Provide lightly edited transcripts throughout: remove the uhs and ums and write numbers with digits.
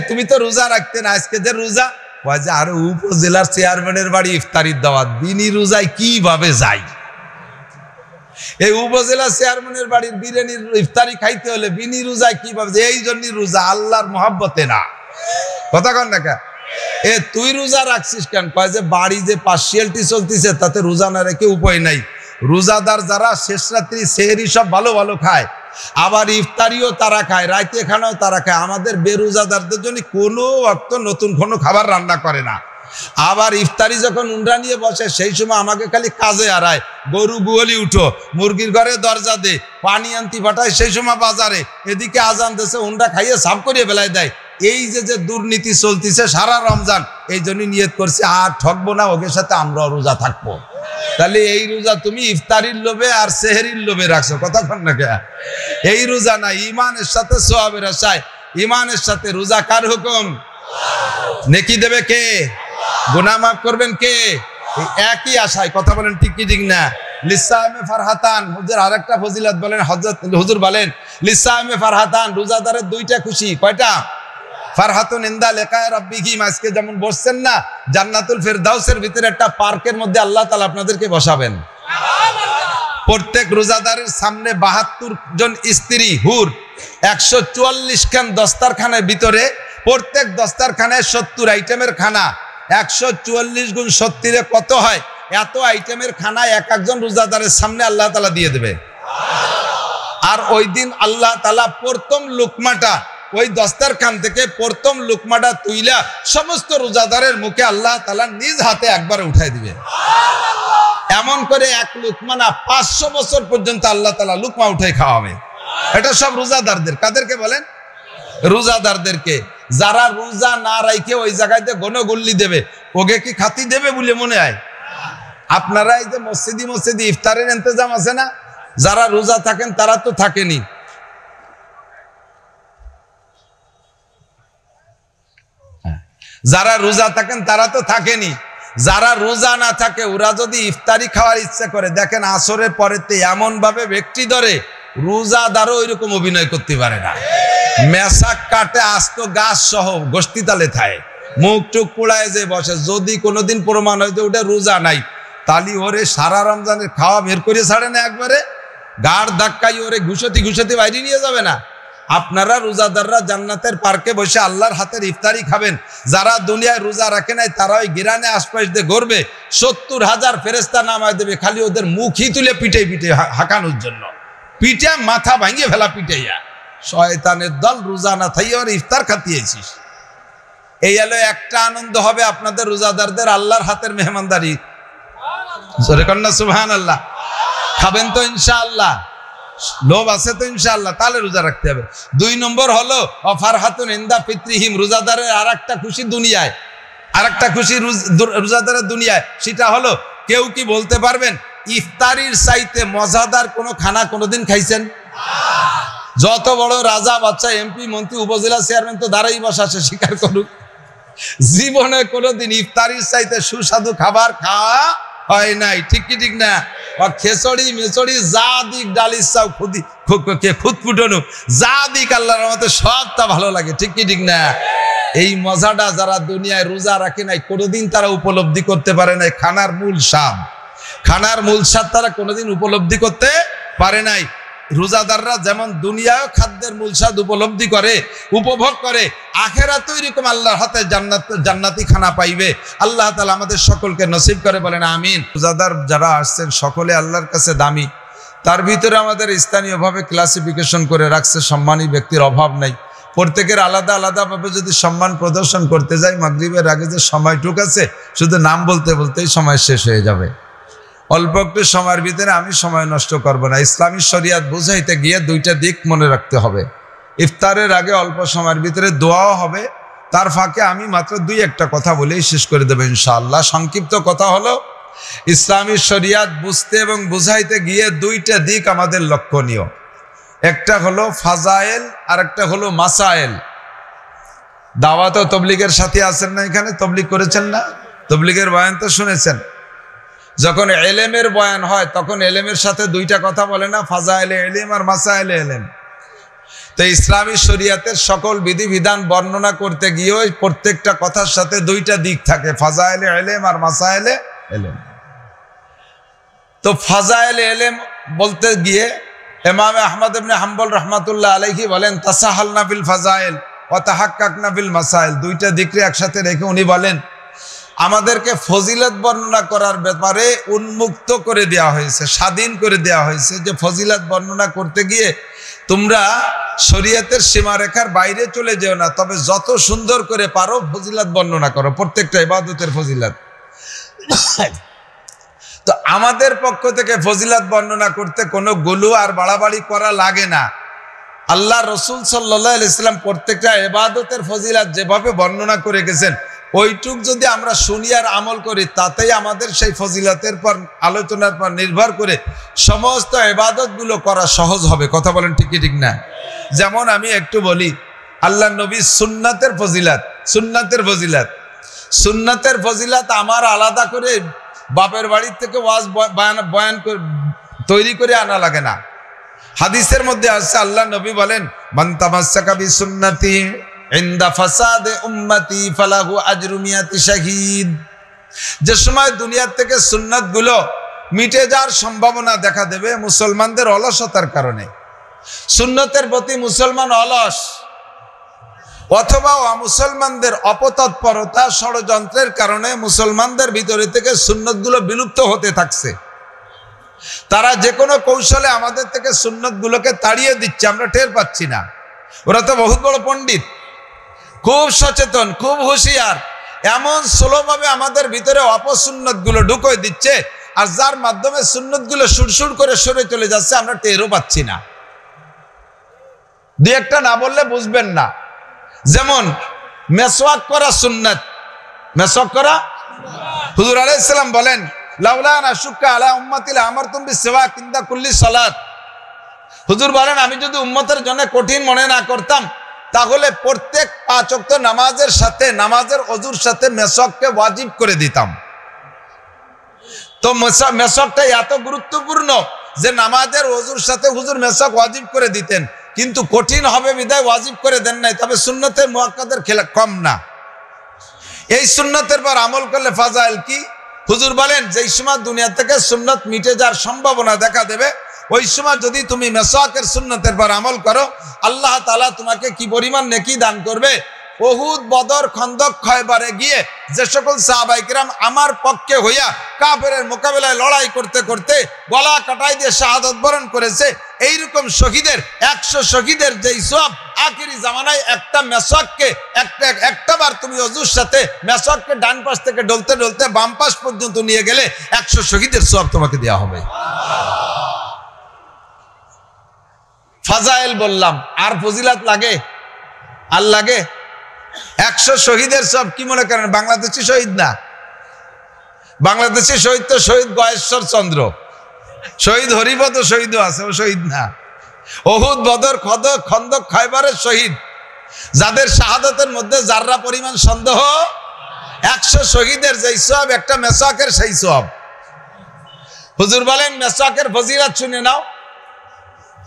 তুমি তো রোজা রাখতে না, আজকে যে রোজা, আরে উপজেলার চেয়ারম্যানের বাড়ি ইফতারির দাওয়াত, বিনি রোজায় কিভাবে যাই? এই উপজেলা চেয়ারম্যানের বাড়ির বিরিয়ানির ইফতারি খাইতে হলে বিনি রোজায় কিভাবে? এই জন্যই রোজা আল্লাহর মহব্বতে না। কথা কন না কেন? তুই রোজা রাখছিস কেন? কয় যে বাড়ি যে পার্সিয়ালিটি চলতেছে তাতে রোজা না রেখে উপায় নাই। রোজাদার যারা শেষ রাত্রি সেহরি সব ভালো ভালো খায়, আবার ইফতারিও তারা খায়, রাইতে খানাও তারা খায়। আমাদের বেরোজাদারদের জন্য কোনো অক্ত নতুন কোনো খাবার রান্না করে না। আবার ইফতারি যখন উন্ডা নিয়ে বসে সেই সময় আমাকে খালি কাজে হারায়, গরু গুয়ালি উঠো, মুরগির ঘরে দরজা দে, পানি আনতি পাঠায় সেই সময় বাজারে, এদিকে আজান দেশে উন্ডা খাইয়ে সাফ করিয়ে বেলায় দেয়। এই যে দুর্নীতি চলতেছে সারা রমজান, এই জন্য নিয়ত করছে আর ঠকবো না, ওকে সাথে আমরাও রোজা থাকবো। তাহলে এই রোজা তুমি ইফতারির লোভে আর সেহরির লোভে রাখছো। কথা কন না কে? এই রোজা না, ইমানের সাথে সওয়াবের আশায়, ইমানের সাথে। রোজা কার হুকুম? নেকি দেবে কে? গুনাহ মাফ করবেন কে? একই আশায়। কথা বলেন ঠিক কি ঠিক না? লিসামে ফারহাতান, হুজুর আরেকটা ফজিলত বলেন, হযরত হুজুর বলেন লিসামে ফারহাতান, রোজাদারের দুইটা খুশি। কয়টা? ফারহাতুন ইনদা লিকায়ে রাব্বিহিম, আজকে যেমন বসছেন না জান্নাতুল ফেরদাউসের ভিতরে একটা পার্কের মধ্যে আল্লাহ তাআলা আপনাদেরকে বসাবেন। প্রত্যেক রোজাদারের সামনে ৭২ জন স্ত্রী হুর, ১৪৪ খান দস্তারখানের ভিতরে, প্রত্যেক দস্তারখানায় ৭০ আইটেমের খানা। ১৪৪ গুণ ৭০ কত হয়? এত আইটেমের খানা এক একজন রোজাদারের সামনে আল্লাহ তাআলা দিয়ে দেবে। আর ওই দিন আল্লাহ তাআলা প্রথম লুকমাটা ওই দস্তারখান থেকে প্রথম লুকমাটা তুইলা সমস্ত রোজাদারের মুখে আল্লাহ তাআলা নিজ হাতে একবারে উঠাই দিবে। এমন করে এক লুকমা না ৫০০ বছর পর্যন্ত আল্লাহ তাআলা লুকমা উঠাই খাওয়াবে। এটা সব রোজাদারদের। কাদেরকে বলেন? রোজাদারদেরকে। যারা রোজা না রাখে ওই জায়গাতে গণগুল্লি দেবে, ওকে কি খাতি দেবে বলে মনে হয়? আপনারা এই যে মসজিদে ইফতারের ইন্তজাম আছে না, যারা রোজা থাকেন তারা তো থাকেনি। যারা রোজা থাকেন তারা তো থাকেনি। যারা রোজা না থাকে ওরা যদি ইফতারি খাওয়ার ইচ্ছা করে, দেখেন আসরের পরেতে এমন ভাবে ব্যক্তি ধরে, রোজাদারও ওইরকম অভিনয় করতে পারে না। মেশাক কাটে আস্ত গাছ সহ গোষ্ঠী তালে থায়, মুখ টুক পোড়ায় যে বসে। যদি কোনোদিন প্রমাণ হয় যে ওটা রোজা নাই, তালি ওরে সারা রমজানের খাওয়া বের করে ছাড়ে না, একবারে গাড় ধাক্কাই ওরে ঘুষতি বাইরে নিয়ে যাবে না। আপনারা রোজাদাররা জান্নাতের পার্কে বসে আল্লাহর হাতের ইফতারি খাবেন। যারা দুনিয়ায় রোজা রাখে নাই তারা ওই গিরানে আশপাশ দিয়ে ঘুরবে, ৭০,০০০ ফেরেশতা নামায় দেবে খালি ওদের মুখই তুলে পিটে হাঁকানোর জন্য। পিঠে মাথা ভাঙিয়ে ফেলা পিটাইয়া। শয়তানের দল, রোজা না থাইয়া ওর ইফতার খাতিয়েছিস। এই হলো একটা আনন্দ হবে আপনাদের রোজাদারদের, আল্লাহর হাতের মেহমানদারি। জোরে কন্যা সুবহানাল্লাহ। খাবেন তো ইনশাআল্লাহ? লোভ আছে তো ইনশাআল্লাহ? তাহলে রোজা রাখতে হবে। ২ নম্বর হলো ফারহাতুন ইনদা ফিত্রিহিম, রোজাদারের আরেকটা খুশি দুনিয়ায়, আরেকটা খুশি রোজাদারের দুনিয়ায়। সেটা হলো, কেউ কি বলতে পারবেন ইফতারির চাইতে মজাদার কোনো খানা কোনোদিন খাইছেন? যত বড় রাজা বাচ্চা এমপি মন্ত্রী উপজেলা চেয়ারম্যান তো দাঁড়াই বসা আছে, স্বীকার করুক জীবনে কোনোদিন ইফতারির চাইতে সুস্বাদু খাবার খাওয়া হয় নাই। ঠিক কি ঠিক না? খেচড়ি মেচড়ি যা দিক, ডালির চাও খুদ ফুটনু যা দিক, আল্লাহর রহমতে সবটা ভালো লাগে। ঠিক কি ঠিক না? এই মজাটা যারা দুনিয়ায় রোজা রাখে নাই কোনোদিন তারা উপলব্ধি করতে পারে নাই। খানার মূল স্বাদ, খানার মূল স্বাদ তারা কোনোদিন উপলব্ধি করতে পারে নাই। রোজাদাররা যেমন দুনিয়ায় খাদ্যের মূল স্বাদ উপলব্ধি করে, উপভোগ করে, আখেরাতেও এরকম আল্লাহর হাতে জান্নাতি খানা পাইবে। আল্লাহ তাআলা আমাদের সকলকে নসিব করে, বলেন আমিন। রোজাদার যারা আসছেন সকলে আল্লাহর কাছে দামি। তার ভিতরে আমাদের স্থানীয়ভাবে ক্লাসিফিকেশন করে রাখছে, সম্মানী ব্যক্তির অভাব নাই। প্রত্যেকের আলাদা আলাদাভাবে যদি সম্মান প্রদর্শন করতে যাই, মাগরিবের আগে যে সময়টুক আছে শুধু নাম বলতে বলতেই সময় শেষ হয়ে যাবে। অল্প একটু সময়ের ভিতরে আমি সময় নষ্ট করব না। ইসলামী শরিয়াত বুঝাইতে গিয়ে 2টা দিক মনে রাখতে হবে। ইফতারের আগে অল্প সময়ের ভিতরে দোয়াও হবে, তার ফাঁকে আমি মাত্র 2-1টা কথা বলেই শেষ করে দেবো ইনশাআল্লাহ। সংক্ষিপ্ত কথা হলো, ইসলামী শরিয়াত বুঝতে এবং বুঝাইতে গিয়ে 2টা দিক আমাদের লক্ষণীয়। একটা হলো ফাজায়েল আর একটা হলো মাসায়েল। দাওয়াত ও তবলিগের সাথে আছেন না? এখানে তবলিগ করেছেন না? তবলিগের বয়ান তো শুনেছেন। যখন এলেমের বয়ান হয় তখন এলেমের সাথে 2টা কথা বলে না, ফাজায়েলে এলেম আর মাসায়েলে এলেম। তো ইসলামী শরিয়াতের সকল বিধিবিধান বর্ণনা করতে গিয়ে প্রত্যেকটা কথার সাথে দুইটা দিক থাকে, ফাজাইলে ইলম আর মাসাইলে ইলম। তো ফাজাইলে ইলম বলতে গিয়ে ইমাম আহমদ ইবনে হাম্বল রাহমাতুল্লাহ আলাইহি বলেন তাসাহালনা বিল ফাজাইল ওয়া তাহাক্কাকনা বিল মাসাইল। দুইটা দিকরে একসাথে রেখে উনি বলেন আমাদেরকে ফজিলত বর্ণনা করার ব্যাপারে উন্মুক্ত করে দেওয়া হয়েছে, স্বাধীন করে দেওয়া হয়েছে, যে ফজিলত বর্ণনা করতে গিয়ে তোমরা শরীয়তের সীমারেখার বাইরে চলে যেও না, তবে যত সুন্দর করে পারো ফজিলত বর্ণনা করো, প্রত্যেকটা ইবাদতের ফজিলত। তো আমাদের পক্ষ থেকে ফজিলত বর্ণনা করতে কোনো গুলু আর বাড়াবাড়ি করা লাগে না। আল্লাহ রসুল সাল্লাল্লাহু আলাইহি ওয়াসাল্লাম প্রত্যেকটা ইবাদতের ফজিলত যেভাবে বর্ণনা করে গেছেন ওইটুক যদি আমরা শুনি আর আমল করি, তাতেই আমাদের সেই ফজিলতের পর আলোচনার পর নির্ভর করে সমস্ত ইবাদতগুলো করা সহজ হবে। কথা বলেন ঠিক কি ঠিক না? যেমন আমি একটু বলি আল্লাহ নবী সুন্নাতের ফজিলত, সুন্নাতের ফজিলত আমার আলাদা করে বাপের বাড়ির থেকে ওয়াজ বয়ান তৈরি করে আনা লাগে না। হাদিসের মধ্যে আছে আল্লাহ নবী বলেন মান তামাসসাকা বিসুন্নতি ইনদা ফাসাদে উম্মতি ফালাহু আজরু মিয়াতি শাহীদ। যে সময় দুনিয়া থেকে সুন্নাতগুলো মিটে যাওয়ার সম্ভাবনা দেখা দেবে মুসলমানদের অলসতার কারণে, সুন্নতের প্রতি মুসলমান অলস অথবা মুসলমানদের অপতৎপরতা ষড়যন্ত্রের কারণে মুসলমানদের ভিতরে থেকে সুন্নতগুলো বিলুপ্ত হতে থাকছে। তারা যে কোনো কৌশলে আমাদের থেকে সুন্নতগুলোকে তাড়িয়ে দিচ্ছে, আমরা টের পাচ্ছি না। ওরা তো বহুত বড় পণ্ডিত, খুব সচেতন, খুব হুঁশিয়ার, এমন স্লোভাবে আমাদের ভিতরে অপসুন্নতগুলো ঢুকিয়ে দিচ্ছে, আর যার মাধ্যমে সুন্নতগুলো সুরসুর করে সরে চলে যাচ্ছে, আমরা টেরও পাচ্ছি না। দুই একটা না বললে বুঝবেন না। যেমন মেসওয়াক করা সুন্নাত, মেসওয়াক করা হুজুর আলাইহিস সালাম বলেন লাউলা আন আশুক্কা আলা উম্মতি লাআমারতুম বিসওয়াক ইনদা কুল্লি সালাত। হুজুর বলেন আমি যদি উম্মতের জন্য কঠিন মনে না করতাম তাহলে প্রত্যেক 5 ওয়াক্ত নামাজের সাথে, নামাজের ওযুর সাথে মেসওয়াককে ওয়াজিব করে দিতাম। তো মেসওয়াকটা এত গুরুত্বপূর্ণ যে নামাজের ওযুর সাথে হুজুর মেসওয়াক ওয়াজিব করে দিতেন, কিন্তু কঠিন হবে বিধায় ওয়াজিব করে দেন নাই। তবে সুন্নতের মুআক্কাদের খেলা কম না। এই সুন্নতের পর আমল করলে ফাজাইল কি? হুজুর বলেন যেই সময় দুনিয়া থেকে সুন্নত মিটে যাওয়ার সম্ভাবনা দেখা দেবে ওই সময় যদি তুমি মেসওয়াকের সুন্নতের পর আমল করো আল্লাহ তাআলা তোমাকে কি পরিমাণ নেকি দান করবে। উহুদ, বদর, খন্দক, খয়বারে গিয়ে যে সকল সাহাবায়ে কিরাম আমার পক্ষে হইয়া কাফেরের মোকাবেলায় লড়াই করতে করতে গলা কাটাই দিয়ে শাহাদাত বরণ করেছে, এইরকম শহীদের 100 শহীদের যেই সওয়াব আখিরি জামানায় একটা মেসওয়াককে একটাবার তুমি ওযুর সাথে মেসওয়াককে ডান পাশ থেকে ডলতে ডলতে বাম পাশ পর্যন্ত নিয়ে গেলে 100 শহীদের সওয়াব তোমাকে দেওয়া হবে। ফাজাইল বললাম, আর ফজিলত লাগে? আর লাগে? 100 শহীদের সব কি মনে করেন বাংলাদেশি শহীদ না? বাংলাদেশি শহীদ তো শহীদ গয়েশ্বর চন্দ্র, শহীদ হরিপদ শহীদও আছে, ও শহীদ না। উহুদ, বদর, খন্দক, খয়বারের শহীদ, যাদের শাহাদাতের মধ্যে যাররা পরিমাণ সন্দেহ, 100 শহীদের যেই সওয়াব একটা মেসওয়াকের সেই সওয়াব। হুজুর বলেন মেসওয়াকের ফজিলত শুনে নাও।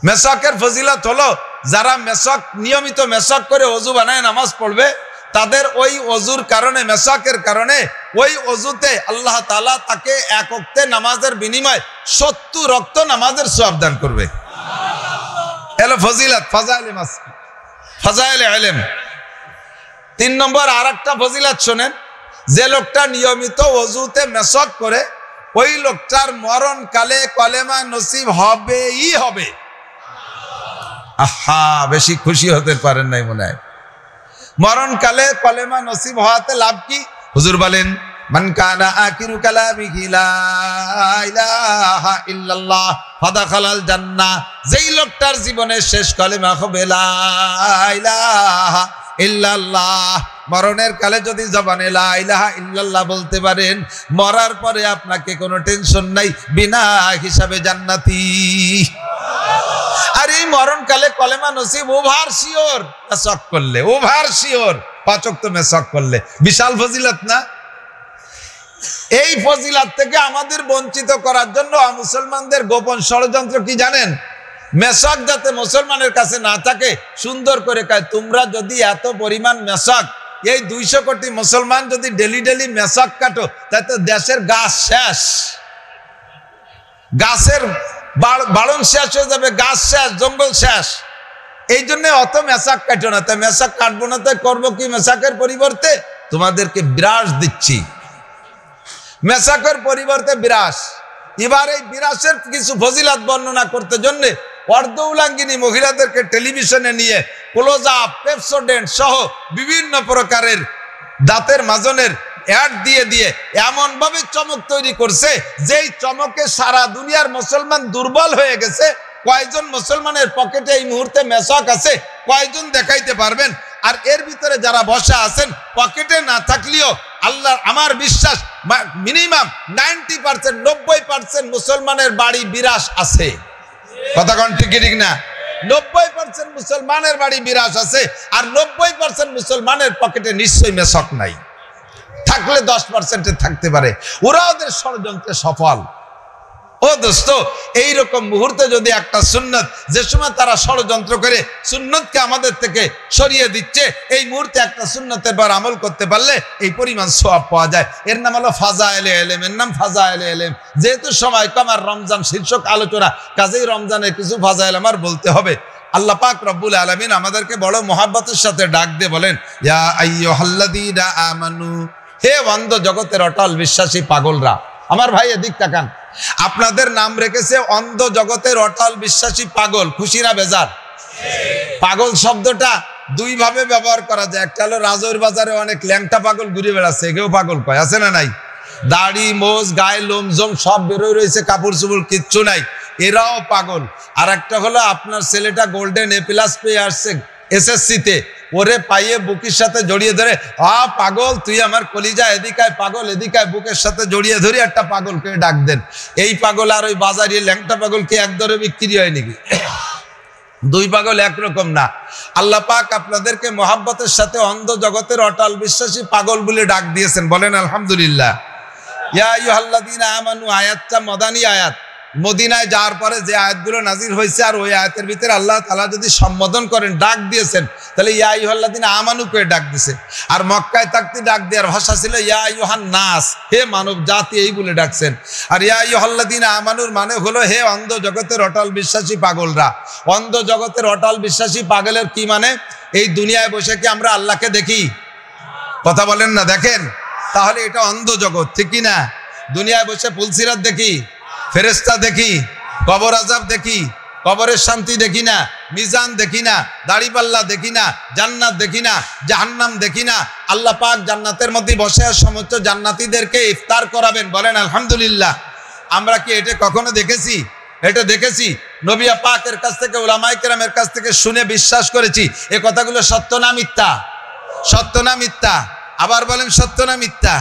মেসওয়াকের ফজিলত হলো যারা মেসওয়াক নিয়মিত মেসওয়াক করে ওযু বানায় নামাজ পড়বে তাদের ওই ওযুর কারণে, মেসওয়াকের কারণে ওই ওযুতে আল্লাহ তাআলা তাকে এক ওয়াক্তে নামাজের বিনিময়ে 70 ওয়াক্ত নামাজের সওয়াব দান করবে। এলো ফজিলত, ফাজাইল ইলম। 3 নম্বর আরেকটা ফজিলত শুনেন, যে লোকটা নিয়মিত ওযুতে মেসওয়াক করে ওই লোকটার মরণকালে কলেমা নসিব হবেই হবে। আহা, বেশি খুশি হতে পারেন নাই মনে হয়। মরণকালে কলেমা নসিব হওয়াতে লাভ কি? হুজুর বলেন মান কানা আখিরু কালামিহি লা ইলাহা ইল্লাল্লাহ ফাদাখালাল জান্নাহ। যেই লোকটার জীবনের শেষ কলেমা হবে লা ইলাহা ইল্লাল্লাহ, মরণের কালে যদি জবানে লা ইলাহা ইল্লাল্লাহ বলতে পারেন, মরার পরে আপনাকে কোনো টেনশন নাই, বিনা হিসাবে জান্নাতি। আর এই মরণকালে কলেমা নসিব ওভার শিওর মেসওয়াক করলে, ওভার শিওর 5 ওয়াক্ত মেসওয়াক করলে, বিশাল ফজিলত না? এই ফজিলত থেকে আমাদের বঞ্চিত করার জন্য মুসলমানদের গোপন ষড়যন্ত্র কি জানেন? মেশক যাতে মুসলমানের কাছে না থাকে সুন্দর করে কয়, তোমরা যদি এত পরিমাণ মেশক, এই 200 কোটি মুসলমান যদি ডেলি ডেলি মেশক কাটো, তাতে দেশের গাছ শেষ, গাছের বাড়ন শেষ হয়ে যাবে, গাছ শেষ, জঙ্গল শেষ। এই জন্য অত মেশক কাটো না। তাই মেশক কাটবো না, তাই করবো কি? মেশকের পরিবর্তে তোমাদেরকে বিরাস দিচ্ছি, মেশকের পরিবর্তে বিরাস। এবার এই বিরাসের কিছু ফজিলাত বর্ণনা করতে জন্য অর্ধউলাঙ্গিনী মহিলাদেরকে টেলিভিশনে নিয়ে ক্লোজ আপ, পেপসোডেন্ট সহ বিভিন্ন প্রকারের দাঁতের মাজনের অ্যাড দিয়ে দিয়ে এমন ভাবে চমক তৈরি করছে, যেই চমকে সারা দুনিয়ার মুসলমান দুর্বল হয়ে গেছে। কয়জন মুসলমানের পকেটে এই মুহূর্তে মেশক আছে, কয়জন দেখাইতে পারবেন? আর এর ভিতরে যারা বসা আছেন, পকেটে না থাকলেও আল্লাহ আমার বিশ্বাস মিনিমাম 90%, 90% মুসলমানের বাড়ি বিরাস আছে। কথা কোন ঠিক না? 90% মুসলমানের বাড়ি বিরাস আছে, আর 90% মুসলমানের পকেটে নিশ্চয়ই মেশক নাই। থাকলে 10% থাকতে পারে। ওরা ওদের ষড়যন্ত্রে সফল। ও দোস্ত, এইরকম মুহূর্তে যদি একটা সুন্নত, যে সময় তারা ষড়যন্ত্র করে সুন্নতকে আমাদের থেকে সরিয়ে দিচ্ছে, এই মুহূর্তে একটা সুন্নতের পর আমল করতে পারলে এই পরিমাণ সওয়াব পাওয়া যায়। এর নাম হলো ফাজায়েলে ইলম, এর নাম ফাজায়েলে ইলম। যেহেতু সময় কম আর রমজান শীর্ষক আলোচনা, কাজেই রমজানের কিছু ফাজায়েল আমার বলতে হবে। আল্লাহ পাক রব্বুল আলামিন আমাদেরকে বড় মহব্বতের সাথে ডাক দিয়ে বলেন, ইয়া আইয়ুহাল্লাযীনা আমানু, হে অন্ধ জগতের অটল বিশ্বাসী পাগলরা। আমার ভাই এদিক তাকান, আপনাদের নাম রেখেছে অন্ধ জগতের অটল বিশ্বাসী পাগল। খুশি না বেজার? পাগল শব্দটা দুই ভাবে ব্যবহার করা যায়। একটা হলো রাজৌর বাজারে অনেক ল্যাংটা পাগল ঘুরে বেড়াচ্ছে, একেও পাগল কয়, আছে না নাই? দাড়ি মোজ গায়ে লোমজম সব বেরোয় রয়েছে, কাপড় চুপড় কিচ্ছু নাই, এরাও পাগল। আর একটা হলো আপনার ছেলেটা গোল্ডেন A+ পেয়ে আসছে SSC-তে, ওরে পাইয়ে বুকের সাথে জড়িয়ে ধরে, পাগল তুই আমার কলিজা, এদিকায় পাগল, এদিকায় বুকের সাথে জড়িয়ে ধরে একটা পাগলকে ডাক দেন। এই পাগল আর ওই বাজারে ল্যাংটা পাগলকে এক দরে বিক্রি হয় নাকি? দুই পাগল একরকম না। আল্লাহ পাক আপনাদেরকে মহাব্বতের সাথে অন্ধ জগতের অটল বিশ্বাসী পাগল বলে ডাক দিয়েছেন, বলেন আলহামদুলিল্লাহ। ইয়া আইয়ুহাল্লাযীনা আমানু আয়াতটা মদানী আয়াত। মদিনায় যাওয়ার পরে যে আয়াতগুলো নাজিল হয়েছে, আর ওই আয়াতের ভিতরে আল্লাহ তাআলা যদি সম্বোধন করেন, ডাক দিয়েছেন, তাহলে ইয়া আইয়ুহাল্লাযীনা আমানু করে ডাক দিয়েছে। আর মক্কায় থাকতে ডাক দেওয়ার ভাষা ছিল ইয়া আইয়ুহান নাস, হে মানব জাতি, এই বলে ডাকছেন। আর ইয়া আইয়ুহাল্লাযীনা আমানুর মানে হলো হে অন্ধ জগতের অটল বিশ্বাসী পাগলরা। অন্ধ জগতের অটল বিশ্বাসী পাগলের কি মানে? এই দুনিয়ায় বসে কি আমরা আল্লাহকে দেখি? কথা বলেন না, দেখেন? তাহলে এটা অন্ধ জগৎ, ঠিক কি না? দুনিয়ায় বসে ফুলসিরাত দেখি, ফেরেশতা দেখি, কবর আযাব দেখি, কবরের শান্তি দেখি না, মিজান দেখি না, দাড়িপাল্লা দেখি না, জান্নাত দেখি না, জাহান্নাম দেখি না। আল্লাহ পাক জান্নাতের মধ্যে বসে সমস্ত জান্নাতীদেরকে ইফতার করাবেন, বলেন আলহামদুলিল্লাহ। আমরা কি এটা কখনো দেখেছি? এটা দেখেছি নবী পাকের কাছ থেকে, উলামায়ে কেরামের কাছ থেকে শুনে বিশ্বাস করেছি। এই কথাগুলো সত্য না মিথ্যা? সত্য না মিথ্যা? আবার বলেন সত্য না মিথ্যা?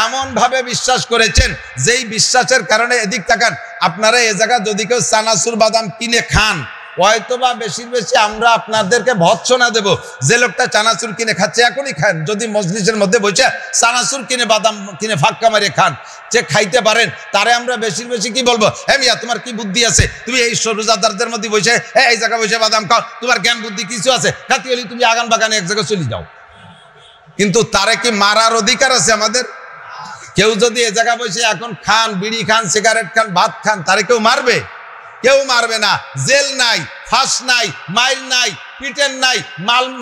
এমন ভাবে বিশ্বাস করেছেন, যেই বিশ্বাসের কারণে এদিক তাকান, আপনারা এ জায়গা যদি কেউ চানাচুর বাদাম কিনে খান, হয়তোবা বেশির বেশি আমরা আপনাদেরকে ভৎসনা দেব। যে লোকটা চানাচুর কিনে খাচ্ছে, এখনই খান। যদি মজলিসের মধ্যে বসে চানাচুর কিনে বাদাম কিনে ফাক্কা মারিয়ে খান, যে খাইতে পারেন, তারে আমরা বেশির বেশি কি বলবো? মিয়া তোমার কি বুদ্ধি আছে? তুমি এই রোজাদারদের মধ্যে বসে এই জায়গায় বসে বাদাম খাও, তোমার জ্ঞান বুদ্ধি কিছু আছে? খাতি হলে তুমি আগান বাগানে এক জায়গায় চলে যাও। কিন্তু তারে কি মারার অধিকার আছে আমাদের? কেউ যদি এ জায়গা বসে এখন খান, বিড়ি খান, সিগারেট খান, ভাত খান, তারে কেউ মারবে? কেউ মারবে না। জেল নাই, ফাঁস নাই, মাইল নাই, পিটেন নাই,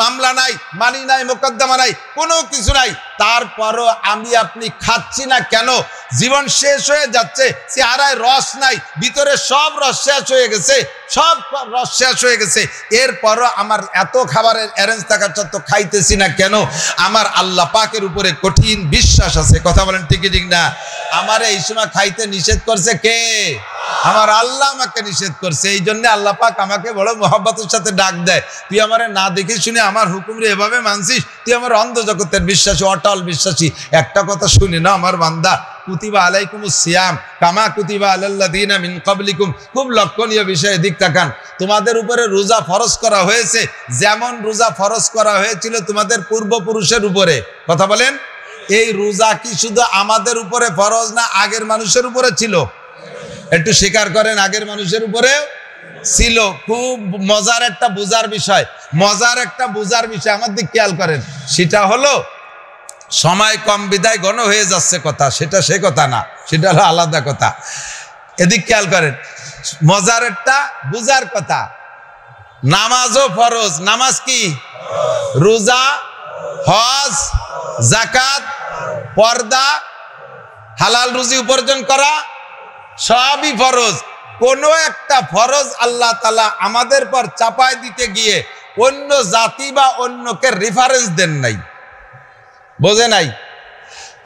মামলা নাই, মানি নাই, মোকদ্দমা নাই, কোনো কিছু নাই। তারপরও আমি আপনি খাচ্ছি না কেন? জীবন শেষ হয়ে যাচ্ছে, চেহারায় রস নাই, ভিতরে সব রস শেষ হয়ে গেছে, সব রস শেষ হয়ে গেছে। এরপরও আমার এত খাবারের অ্যারেঞ্জ থাকার সত্ত্বেও খাইতেছি না কেন? আমার আল্লাহ পাকের উপরে কঠিন বিশ্বাস আছে। কথা বলেন ঠিক ঠিক না? আমার এই সময় খাইতে নিষেধ করছে কে? আমার আল্লাহ আমাকে নিষেধ করছে। এই জন্য আল্লাহ পাক আমাকে বড় মহব্বতের সাথে ডাক দেয়, তুই আমারে না দেখে শুনে আমার হুকুম রে এভাবে মানছিস, তুই আমার অন্ধ জগতের বিশ্বাসী, অটল বিশ্বাসী। একটা কথা শুনে না আমার বান্দা, কুতিবা আলাইকুমুস সিয়াম কামা কুতিবা আলাল্লাযীনা মিন ক্বাবলিকুম। খুব লক্ষণীয় বিষয়, দিক তাকান। তোমাদের উপরে রোজা ফরজ করা হয়েছে, যেমন রোজা ফরজ করা হয়েছিল তোমাদের পূর্বপুরুষের উপরে। কথা বলেন, এই রোজা কি শুধু আমাদের উপরে ফরজ না আগের মানুষের উপরে ছিল? একটু স্বীকার করেন, আগের মানুষের উপরে ছিল। খুব মজার একটা বুঝার বিষয়, আমার দিক খেয়াল করেন। সেটা হলো সময় কম বিদায় ঘন হয়ে যাচ্ছে কথা, সেটা সে কথা না, সেটা হলো আলাদা কথা। এদিক খেয়াল করেন, মজার একটা বুঝার কথা। নামাজও ফরজ। নামাজ কি? রোজা, হজ, যাকাত, পর্দা, হালাল রুজি উপার্জন করা সবই ফরজ। কোন একটা ফরজ আল্লাহ তাআলা আমাদের পর চাপায় দিতে গিয়ে অন্য জাতি বা অন্যকে রেফারেন্স দেন নাই, বোঝে নাই।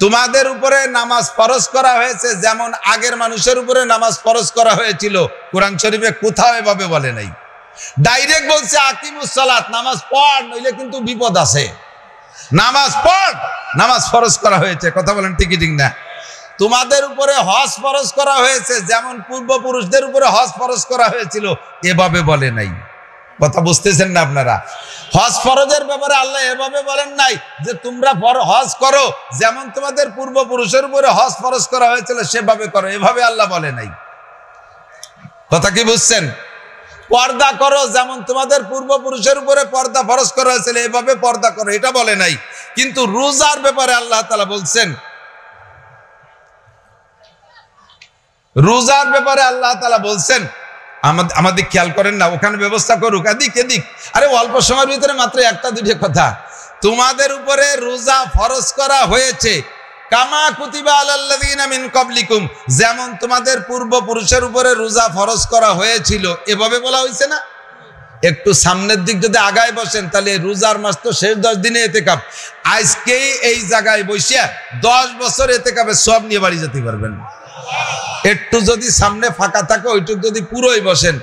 তোমাদের উপরে নামাজ ফরজ করা হয়েছে যেমন আগের মানুষের উপরে নামাজ ফরজ করা হয়েছিল, কোরআন শরীফে কোথাও এভাবে বলে নাই। ডাইরেক্ট বলছে আকিমুস সালাত, নামাজ পড়, নইলে কিন্তু বিপদ আছে। নামাজ পড়, নামাজ ফরজ করা হয়েছে। কথা বলেন ঠিক ঠিক না? তোমাদের উপরে হজ ফরজ করা হয়েছে যেমন পূর্বপুরুষদের উপরে হজ ফরজ করা হয়েছিল, এভাবে বলে নাই। কথা বুঝতেছেন না আপনারা? হজ ফরজের ব্যাপারে আল্লাহ এভাবে বলেন নাই যে তোমরা হজ করো যেমন তোমাদের পূর্বপুরুষের উপরে হজ ফরজ করা হয়েছিল সেভাবে করো, এভাবে আল্লাহ বলে নাই। কথা কি বুঝছেন? পর্দা করো যেমন তোমাদের পূর্বপুরুষের উপরে পর্দা ফরজ করা হয়েছিল এভাবে পর্দা করো, এটা বলে নাই। কিন্তু রোজার ব্যাপারে আল্লাহ তাআলা বলছেন, রোজার ব্যাপারে আল্লাহ তাআলা বলছেন, আমাদের খেয়াল করেন না, ওখানে ব্যবস্থা করুক, এদিক এদিক। আরে অল্প সময়ের ভিতরে মাত্র একটা দুইটা কথা। তোমাদের উপরে রোজা ফরজ করা হয়েছে কামা কুতিবা আলাল্লাযিনা মিন ক্বাবলিকুম, যেমন তোমাদের পূর্বপুরুষের উপরে রোজা ফরজ করা হয়েছিল, এভাবে বলা হয়েছে না? একটু সামনের দিক যদি আগায় বসেন তাহলে রোজার মাস তো শেষ 10 দিনে এতেকাব। আজকেই এই জায়গায় বসিয়া 10 বছর এতেকাবের সব নিয়ে বাড়ি যেতে পারবেন। একটু যদি সামনে ফাঁকা থাকে ওইটুকু যদি পুরোই বসেন,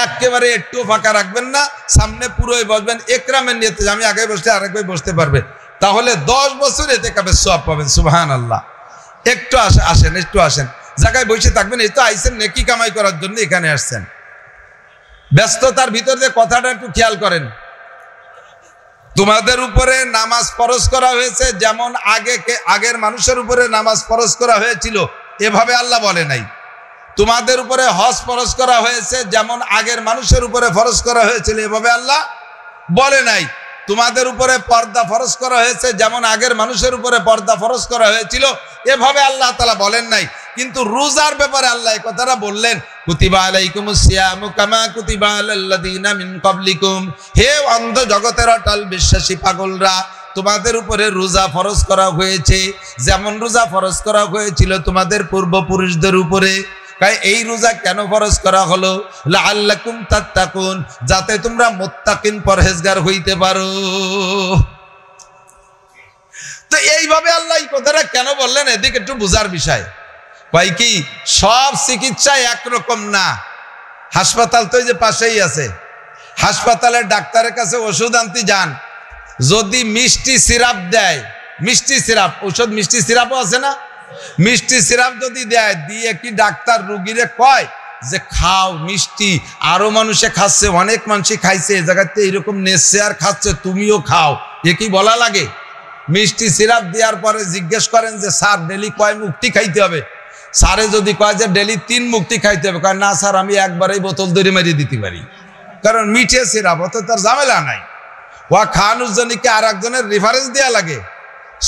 একেবারে একটু ফাঁকা রাখবেন না, সামনে পুরোই বসবেন। একরামের নিয়তে আমি আগে বসলে আরেক ভাই বসতে পারবে, তাহলে 10 বছর এতেকাবের সওয়াব পাবেন। সুবহানাল্লাহ। একটু আসেন, একটু আসেন, জায়গায় বসে থাকবেন। এই তো আইছেন নেকি কামাই করার জন্য, এখানে আসছেন। ব্যস্ততার ভিতরে কথাটা একটু খেয়াল করেন। তোমাদের উপরে নামাজ ফরজ করা হয়েছে যেমন আগের মানুষের উপরে নামাজ ফরজ করা হয়েছিল, এভাবে আল্লাহ বলে নাই। তোমাদের উপরে হজ ফরজ করা হয়েছে যেমন আগের মানুষের উপরে ফরজ করা হয়েছিল, এভাবে আল্লাহ বলে নাই। তোমাদের উপরে পর্দা ফরজ করা হয়েছে যেমন আগের মানুষের উপরে পর্দা ফরজ করা হয়েছিল, এভাবে আল্লাহ তাআলা বলেন নাই। কিন্তু রোজার ব্যাপারে আল্লাহ এই কথাটা বললেন, কুতিবা আলাইকুমুস সিয়ামু কামা কুতিবা আলাল্লাযিনা মিন ক্বাবলিকুম। হে অন্ধ জগতের অটল বিশ্বাসী পাগলরা, তোমাদের উপরে রোজা ফরজ করা হয়েছে যেমন রোজা ফরজ করা হয়েছিল তোমাদের পূর্বপুরুষদের উপরে। এই রোজা কেন ফরজ করা হলো? লাআল্লাকুম তাত্তাকুন, যাতে তোমরা মুত্তাকিন পরহেজগার হইতে পারো। তো এইভাবে আল্লাহ এই কথাটা কেন বললেন, এদিকে একটু বুঝার বিষয়। কয় কি সব চিকিৎসা একরকম না। হাসপাতাল তো এই যে পাশেই আছে, হাসপাতালের ডাক্তারের কাছে ওষুধ আনতে যান, যদি মিষ্টি সিরাপ দেয়, মিষ্টি সিরাপ ঔষধ, মিষ্টি সিরাপও আছে না, মিষ্টি সিরাপ যদি দেয়, দিয়ে কি ডাক্তার রুগীরে কয় যে খাও মিষ্টি, আরো মানুষে খাচ্ছে, অনেক মানুষই খাইছে, এই জায়গাতে এরকম নেচ্ছে আর খাচ্ছে, তুমিও খাও, এ কি বলা লাগে? মিষ্টি সিরাপ দেওয়ার পরে জিজ্ঞেস করেন যে স্যার ডেলি কয় মুক্তি খাইতে হবে? স্যারে যদি কয় যে ডেলি 3 মুক্তি খাইতে হবে, কয় না স্যার আমি একবারেই বোতল ধরে মারিয়ে দিতে পারি, কারণ মিঠে সিরাপ অত তার ঝামেলা নাই। ওয়া খাওয়ানোর জন্য কি আর একজনের রেফারেন্স দেওয়া লাগে?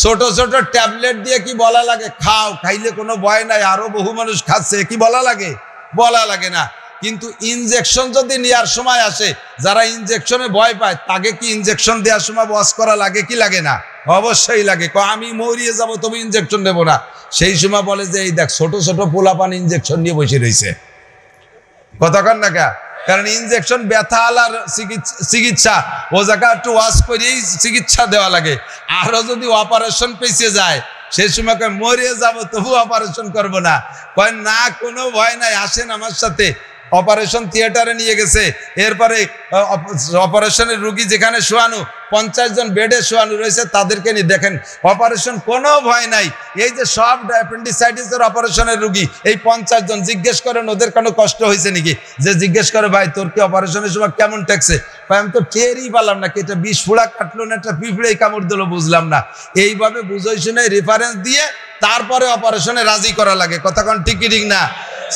ছোট ছোট ট্যাবলেট দিয়ে কি বলা লাগে খাও, খাইলে কোনো ভয় নাই, আরো বহু মানুষ খাচ্ছে, কি বলা লাগে? বলা লাগে না। কিন্তু ইনজেকশন যদি নেওয়ার সময় আসে, যারা ইনজেকশনে ভয় পায় তাকে কি ইনজেকশন দেওয়ার সময় ওয়াশ করা লাগে কি লাগে না? অবশ্যই লাগে। আমি মরিয়ে যাবো তবে ইনজেকশন দেবো না, সেই সময় বলে যে এই দেখ ছোট ছোট পোলাপান ইনজেকশন নিয়ে বসে রয়েছে। কতক্ষণ না কা? কারণ ইনজেকশন ব্যথা আলার চিকিৎসা, ও জায়গা একটু ওয়াশ করেই চিকিৎসা দেওয়া লাগে। আরো যদি অপারেশন পেছিয়ে যায়, সেই সময় কয় মরিয়ে যাবো তবু অপারেশন করবো না। কয় না কোনো ভয় নাই, আসেন আমার সাথে। অপারেশন থিয়েটারে নিয়ে গেছে, এরপরে অপারেশনের রুগী যেখানে শোয়ানো 50 জন বেডে শোয়ানো রয়েছে, তাদেরকে নিয়ে দেখেন অপারেশন কোনো ভয় নাই। এই যে সব অ্যাপেন্ডিসাইটিসের অপারেশনের রুগী এই 50 জন, জিজ্ঞেস করেন ওদের কোনো কষ্ট হয়েছে নাকি? যে জিজ্ঞেস করে ভাই তোর কি অপারেশনের সময় কেমন ঠেকছে? ভাই আমি তো টেরই পারলাম না, কি এটা বিষ ফোড়া কাটলো না একটা পিঁপড়েই কামড় দিল, বুঝলাম না। এইভাবে বুঝাই শুনে রেফারেন্স দিয়ে তারপরে অপারেশনে রাজি করা লাগে। কথা কোন ঠিক ঠিক না?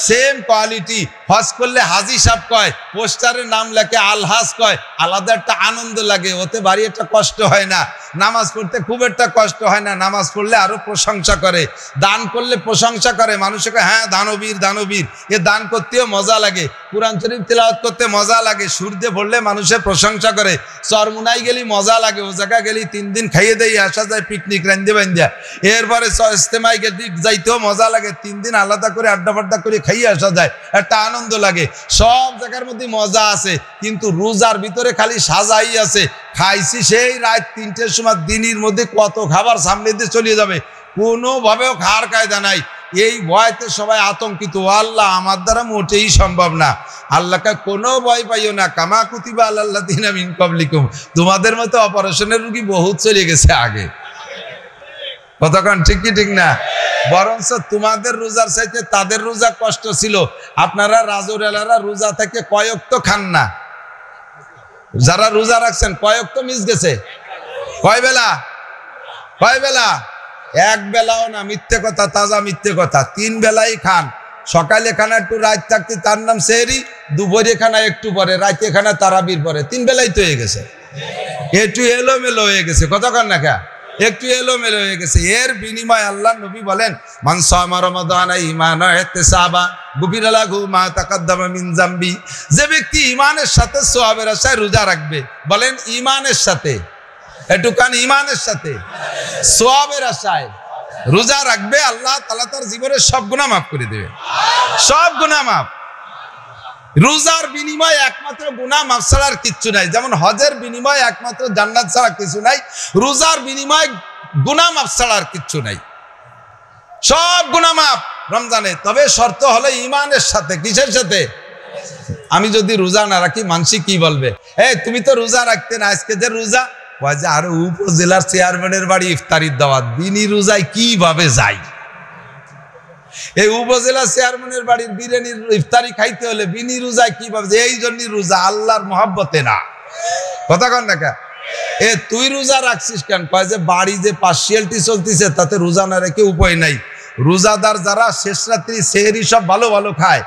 সেম কোয়ালিটি হজ করলে হাজি সাহেব কয়, পোস্টারের নাম লেখে আলহাজ কয়, আলাদা একটা আনন্দ লাগে, ওতে বাড়ি একটা কষ্ট হয় না। নামাজ পড়তে খুব একটা কষ্ট হয় না, নামাজ পড়লে আরো প্রশংসা করে, দান করলে প্রশংসা করে, মানুষকে হ্যাঁ দানবীর দানবীর, এ দান করতেও মজা লাগে, কুরআন শরীফ তিলাওয়াত করতে মজা লাগে, সুর দিয়ে পড়লে মানুষের প্রশংসা করে, চরমুনাই গেলি মজা লাগে, ও জায়গা গেলি 3 দিন খাইয়ে দেই আসা যায় পিকনিক রান্ধে বান্ধা, এরপরে ইস্তেমায় যাইতেও মজা লাগে, 3 দিন আলাদা করে আড্ডা ফাড্ডা করে খাইয়ে আসা যায়, একটা আনন্দ লাগে, সব জায়গার মধ্যে মজা আছে। কিন্তু রোজার ভিতরে খালি সাজাই আছে, খাইছি সেই রাত 3টের সময়, দিনের মধ্যে কত খাবার সামনে দিয়ে চলে যাবে, কোনোভাবেও খাওয়ার কায়দা নাই। এই ভয়তে সবাই আতঙ্কিত, আল্লাহ আমার দ্বারা মোটেই সম্ভব না। আল্লাহকে কোনো ভয় পাইও না, কামা কুতিবা আলাল্লাযিনা মিন ক্বাবলিকুম, তোমাদের মতো অপারেশনের রোগী বহুত চলে গেছে আগে। কতক্ষণ ঠিক কি ঠিক না? বরঞ্চ তোমাদের রোজার চাইতে তাদের রোজা কষ্ট ছিল। আপনারা রাজুর এলারা রোজা থেকে কয়েক তো খান না, যারা রোজা রাখছেন কয়েক তো মিস গেছে, কয় বেলা? কয় বেলা? এক বেলাও না, মিথ্যে কথা, তাজা মিথ্যে কথা। 3 বেলাই খান, সকালে খানা একটু রাত থাকতে তার নাম সেহরি, দুপুরে খানা একটু পরে, রাতে খানা তারাবির পরে, 3 বেলাই তো হয়ে গেছে। একটু এলোমেলো হয়ে গেছে, কতক্ষণ না খা একটু এলোমেলো হয়ে গেছে। এর বিনিময় আল্লাহ নবী বলেন, মান সামা রমাদানা ঈমানান ওয়া ইহতিসাবা গুফিরা লাহু মা তাকাদ্দামা মিন যামবি। যে ব্যক্তি ঈমানের সাথে সওয়াবের আশায় রোজা রাখবে, বলেন ঈমানের সাথে, একটু কান, ঈমানের সাথে সওয়াবের আশায় রোজা রাখবে, আল্লাহ তাআলা তার জীবনের সব গুনাহ মাফ করে দেবে, সব গুনাহ মাফ। রোজার বিনিময় একমাত্র গুনাহ মাফ ছাড়া আর কিচ্ছু নাই। যেমন হজের বিনিময় একমাত্র জান্নাত ছাড়া কিছু নাই, রোজার বিনিময় গুনাহ মাফ ছাড়া আর কিচ্ছু নাই, সব গুনাহ মাফ রমজানে। তবে শর্ত হলো ঈমানের সাথে। কিসের সাথে? আমি যদি রোজা না রাখি মানসি কি বলবে, তুমি তো রোজা রাখতে না, আজকে যে রোজা, আর উপজেলার চেয়ারম্যানের বাড়ি ইফতারির দাওয়াত, বিনি রোজায় কিভাবে যাই? এই উপজেলা চেয়ারম্যানের বাড়ির বিরিয়ানির ইফতারি খাইতে হলে বিনি রোজায় কিভাবে? এই জন্যই রোজা আল্লাহর মহব্বতে না, কথা কন না কে? তুই রোজা রাখছিস কেন? কয় যে বাড়ি যে পার্সিয়ালিটি চলতেছে তাতে রোজা না রেখে উপায় নাই। রোজাদার যারা শেষ রাত্রি সেহরি সব ভালো ভালো খায়,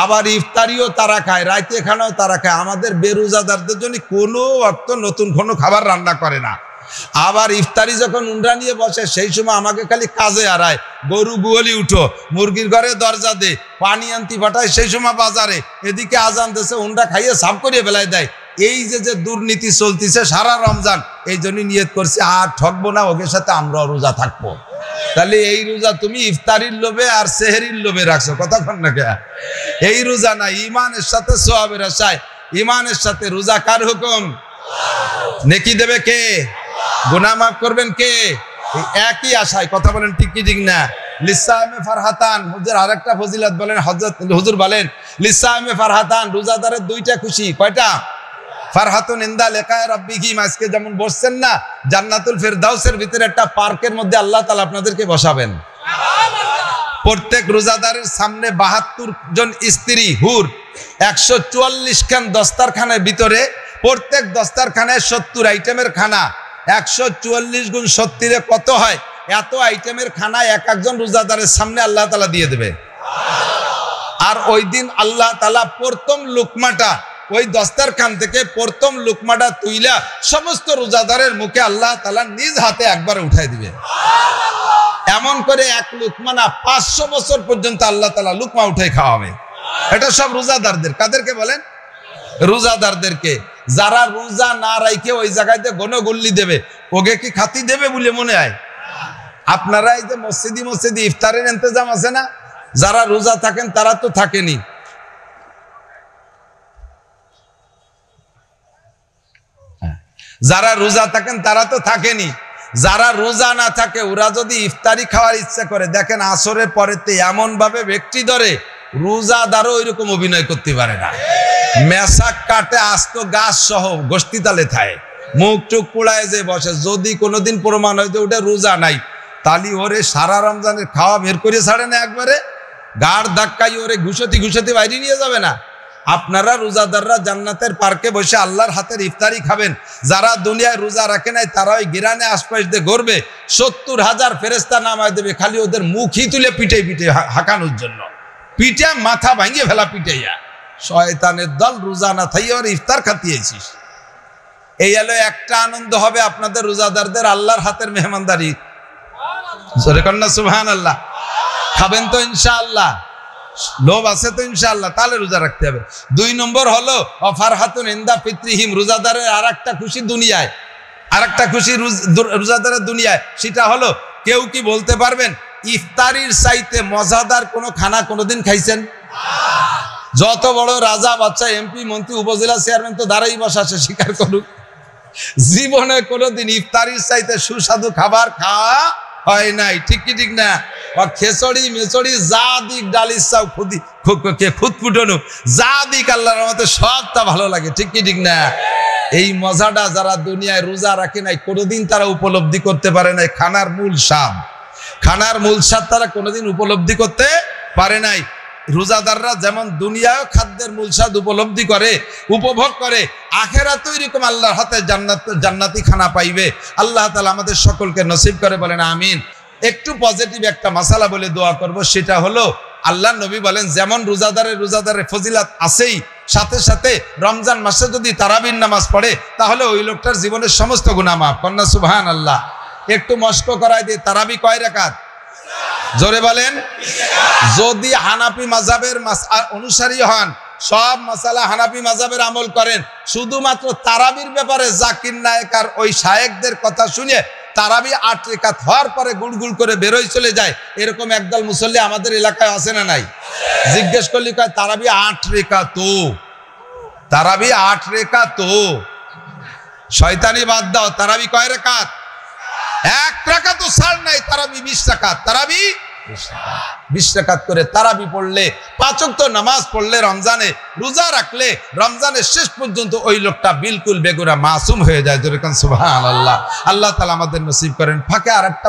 আবার ইফতারিও তারা খায়, রাইতে খানাও তারা খায়। আমাদের বেরোজাদারদের জন্য কোনো অর্থ নতুন কোনো খাবার রান্না করে না। আবার ইফতারি যখন উন্ডা নিয়ে বসে সেই সময় আমাকে খালি কাজে আড়ায়, গরু গুয়ালি উঠো, মুরগির ঘরে দরজা দে, পানি আনতি পাঠায় সেই সময় বাজারে, এদিকে আজান দেশে উন্ডা খাইয়ে সাফ করিয়ে বেলায় দেয়। এই যে দুর্নীতি চলতেছে সারা রমজান, এই জন্য নিয়ত করছি আর ঠকবো না, ওদের সাথে আমরাও রোজা থাকবো। তাহলে এই রোজা তুমি ইফতারির লোভে আর সেহরির লোভে রাখছো, কথা কন না কে? এই রোজা না, ঈমানের সাথে সওয়াবের আশায়, ঈমানের সাথে রোজা কার হুকুম? নেকি দেবে কে? গুনাহ মাফ করবেন কে? একই আশায়, কথা বলেন ঠিক কি ঠিক না? লিসামে ফারহাতান, হুজুর আরেকটা ফজিলত বলেন, হযরত হুজুর বলেন লিসামে ফারহাতান, রোজাদারের 2টা খুশি। কয়টা? ফারহাতুন ইনদা লিকায়ে রাব্বিহিম, আজকে যেমন বসছেন না জান্নাতুল ফেরদাউসের ভিতরে একটা পার্কের মধ্যে আল্লাহ তাআলা আপনাদেরকে বসাবেন। প্রত্যেক রোজাদারের সামনে 72 জন স্ত্রী হুর, 144 খান দস্তারখানের ভিতরে, প্রত্যেক দস্তারখানায় 70 আইটেমের খানা, 144 গুণ 70 কত হয়? এত আইটেমের খানা এক একজন রোজাদারের সামনে আল্লাহ তাআলা দিয়ে দেবে। আর ওই দিন আল্লাহ তাআলা প্রথম লুকমাটা ওই দস্তারখান থেকে প্রথম লুকমাটা তুইলা সমস্ত রোজাদারের মুখে আল্লাহ তাআলা নিজ হাতে একবারে উঠাই দিবে। এমন করে এক লুকমা না 500 বছর পর্যন্ত আল্লাহ তাআলা লুকমা উঠাই খাওয়াবে। এটা সব রোজাদারদের। কাদেরকে বলেন? রোজাদারদেরকে। যারা রোজা না রাখে ওই জায়গাতে গণগুল্লি দেবে, ওকে কি খাতি দেবে বলে মনে হয়? আপনারা এই যে মসজিদে ইফতারের ইন্তজাম আছে না, যারা রোজা থাকেন তারা তো থাকেনি, যারা রোজা থাকেন তারা তো থাকেনি, যারা রোজা না থাকে ওরা যদি ইফতারি খাওয়ার ইচ্ছা করে, দেখেন আসরের পরেতে এমন ভাবে ব্যক্তি ধরে রোজাদারও ওইরকম অভিনয় করতে পারে না। মেশাক কাটে আস্ত গাছ সহ গোষ্ঠী তালে থায়, মুখ টুক পোড়ায় যে বসে। যদি কোনোদিন প্রমাণ হয় যে ওটা রোজা নাই, তালি ওরে সারা রমজানের খাওয়া বের করে ছাড়ে না, একবারে গাড় ধাক্কাই ওরে ঘুষতি বাইরে নিয়ে যাবে না। আপনারা রোজাদাররা জান্নাতের পার্কে বসে আল্লাহর হাতের ইফতারি খাবেন। যারা দুনিয়ায় রোজা রাখে নাই তারা ওই গিরানে আশপাশ দিয়ে ঘুরবে, 70,000 ফেরেশতা নামায় দেবে খালি ওদের মুখই তুলে পিঠে হাঁকানোর জন্য। পিঠা মাথা ভাঙিয়ে ফেলা পিটাইয়া, শয়তানের দল, রোজা না থাইয়া ইফতার খাতিয়েছিস। এই হলো একটা আনন্দ হবে আপনাদের রোজাদারদের, আল্লাহর হাতের মেহমানদারি। জোরে কন্যা সুবহানাল্লাহ। খাবেন তো ইনশাআল্লাহ, লোভ আছে তো ইনশাআল্লাহ, তাহলে রোজা রাখতে হবে। 2 নম্বর হলো ফারহাতুন ইনদা ফিত্রিহিম, রোজাদারের আরেকটা খুশি দুনিয়ায়, আরেকটা খুশি রোজাদারের দুনিয়ায়, সেটা হলো কেউ কি বলতে পারবেন ইফতারির চাইতে মজাদার কোনো খানা কোনোদিন খাইছেন? যত বড় রাজা বাচ্চা এমপি মন্ত্রী উপজেলা চেয়ারম্যান তো দাঁড়াই বসা, সে স্বীকার করুক, জীবনে কোনোদিন ইফতারির চাইতে সুস্বাদু খাবার খাওয়া হয় নাই। ঠিক কি ঠিক না? খেচড়ি মেচড়ি যা দিক, ডালির চাও খুদকুটনু যা দিক, আল্লাহর রহমতে সবটা ভালো লাগে। ঠিক কি ঠিক না? এই মজাটা যারা দুনিয়ায় রোজা রাখে নাই কোনোদিন তারা উপলব্ধি করতে পারে নাই। খানার মূল স্বাদ, খানার মূল স্বাদ তারা কোনোদিন উপলব্ধি করতে পারে নাই। রোজাদাররা যেমন দুনিয়ায় খাদ্যের মূল স্বাদ উপলব্ধি করে, উপভোগ করে, আখেরাতেও এরকম আল্লাহর হাতে জান্নাতি খানা পাইবে। আল্লাহ তাআলা আমাদের সকলকে নসিব করে, বলেন আমিন। একটু পজিটিভ একটা মাসালা বলে দোয়া করব, সেটা হলো আল্লাহ নবী বলেন যেমন রোজাদারের ফজিলাত আছেই, সাথে সাথে রমজান মাসে যদি তারাবির নামাজ পড়ে তাহলে ওই লোকটার জীবনের সমস্ত গুনাহ মাফ। কন্যা সুবহানাল্লাহ। একটু মস্ক করায় দিয়ে, তারাবি কয় রাকাত? জোরে বলেন। যদি হানাফি মাযহাবের অনুসারী হন, সব মাসালা হানাফি মাযহাবের আমল করেন, শুধুমাত্র তারাবির ব্যাপারে জাকির নায়েক আর ওই শায়েখদের কথা শুনে তারাবি 8 রাকাত হওয়ার পরে গুড়গুড় করে বেরোয় চলে যায়, এরকম একদল মুসল্লি আমাদের এলাকায় আছে না নাই? জিজ্ঞেস করলে কয় তারাবি 8 রাকাত, তারাবি 8 রাকাত। শয়তানি বাদ দাও, তারাবি কয় রাকাত? 1 রাকাতও ছাড় নাই। তারাবি 20 রাকাত, তারাবি 20 রাকাত করে তারাবি পড়লে, 5 ওয়াক্ত নামাজ পড়লে, রমজানে রোজা রাখলে রমজানের শেষ পর্যন্ত ওই লোকটা বিলকুল বেগুনা মাসুম হয়ে যায়। যেরকম সুবহানাল্লাহ। আল্লাহ তাআলা আমাদের নসিব করেন। ফাঁকে আরেকটা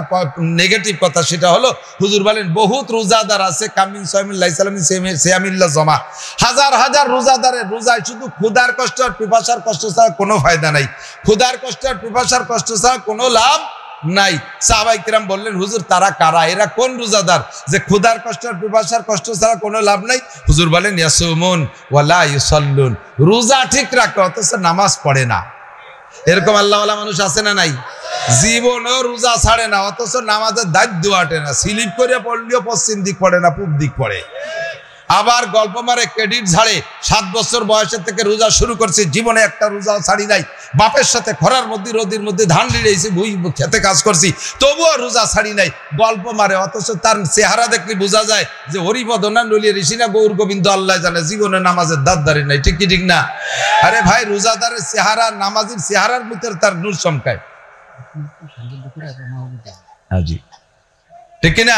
নেগেটিভ কথা, সেটা হলো হুজুর বলেন বহুত রোজাদার আছে, কামিন সামিন লাইসালামিন সিয়ামিল্লাহ জমা, হাজার হাজার রোজাদারের রোজায় শুধু ক্ষুধার কষ্ট আর পিপাসার কষ্ট ছাড়া কোনো ফায়দা নাই। ক্ষুধার কষ্ট আর পিপাসার কষ্ট ছাড়া কোনো লাভ নাই। সাহাবায়ে কিরাম বললেন হুজুর তারা কারা, এরা কোন রোজাদার যে ক্ষুধার কষ্ট আর পিপাসার কষ্ট ছাড়া কোনো লাভ নাই? হুজুর বলেন ইয়াসুমুন ওয়ালা ইউসাল্লুন, রোজা ঠিক রাখে অথচ নামাজ পড়ে না। এরকম আল্লাহওয়ালা মানুষ আছে না নাই? জীবনেও রোজা ছাড়ে না অথচ নামাজের দায়িত্ব আটে না, স্লিপ করে পড়লেও পশ্চিম দিক পড়ে না, পূব দিক পড়ে। আবার গল্প মারে ক্রেডিট ঝাড়ে, 7 বছর বয়সের থেকে রোজা শুরু করছে, জীবনে একটা রোজাও ছাড়ি নাই। বাপের সাথে খরার মধ্যে রোদের মধ্যে ধান লিড়েছি, ভুই খেতে কাজ করছি, তবুও রোজা ছাড়ি নাই, গল্প মারে। অথচ তার চেহারা দেখলে বোঝা যায় যে হরিপদ না নলিয়ে ঋষি না গৌর গোবিন্দ আল্লাহ জানে, জীবনে নামাজের দাঁত দাঁড়িয়ে নাই। ঠিক কি ঠিক না? আরে ভাই, রোজাদারের চেহারা নামাজির চেহারার ভিতরে তার নূর চমকায়। জি ঠিক না?